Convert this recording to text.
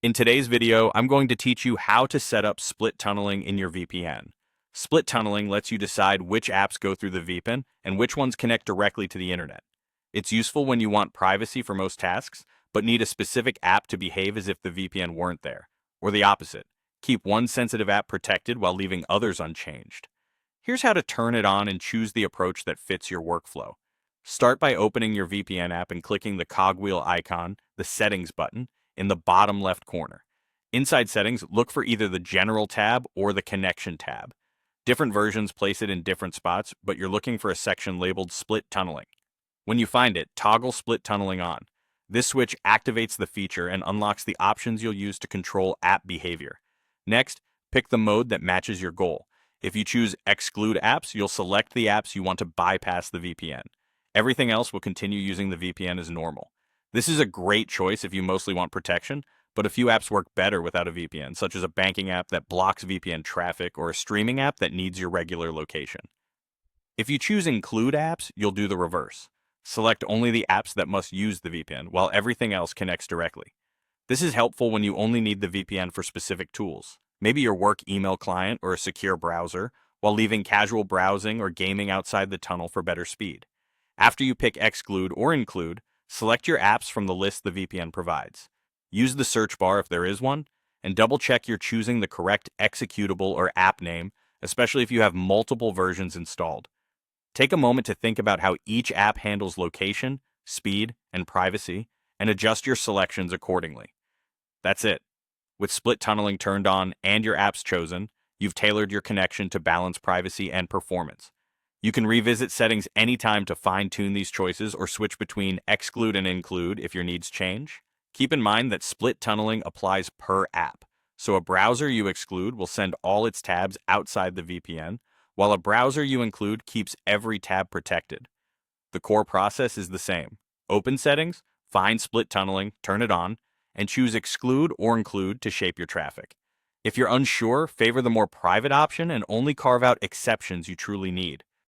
In today's video, I'm going to teach you how to set up split tunneling in your VPN. Split tunneling lets you decide which apps go through the VPN and which ones connect directly to the internet. It's useful when you want privacy for most tasks, but need a specific app to behave as if the VPN weren't there. Or the opposite, keep one sensitive app protected while leaving others unchanged. Here's how to turn it on and choose the approach that fits your workflow. Start by opening your VPN app and clicking the cogwheel icon, the Settings button, in the bottom left corner. Inside Settings, look for either the General tab or the Connection tab. Different versions place it in different spots, but you're looking for a section labeled Split Tunneling. When you find it, toggle Split Tunneling on. This switch activates the feature and unlocks the options you'll use to control app behavior. Next, pick the mode that matches your goal. If you choose Exclude Apps, you'll select the apps you want to bypass the VPN. Everything else will continue using the VPN as normal. This is a great choice if you mostly want protection, but a few apps work better without a VPN, such as a banking app that blocks VPN traffic or a streaming app that needs your regular location. If you choose Include Apps, you'll do the reverse. Select only the apps that must use the VPN, while everything else connects directly. This is helpful when you only need the VPN for specific tools, maybe your work email client or a secure browser, while leaving casual browsing or gaming outside the tunnel for better speed. After you pick Exclude or Include, select your apps from the list the VPN provides. Use the search bar if there is one, and double-check you're choosing the correct executable or app name, especially if you have multiple versions installed. Take a moment to think about how each app handles location, speed, and privacy, and adjust your selections accordingly. That's it. With split tunneling turned on and your apps chosen, you've tailored your connection to balance privacy and performance. You can revisit settings anytime to fine-tune these choices or switch between Exclude and Include if your needs change. Keep in mind that split tunneling applies per app, so a browser you exclude will send all its tabs outside the VPN, while a browser you include keeps every tab protected. The core process is the same. Open Settings, find split tunneling, turn it on, and choose Exclude or Include to shape your traffic. If you're unsure, favor the more private option and only carve out exceptions you truly need.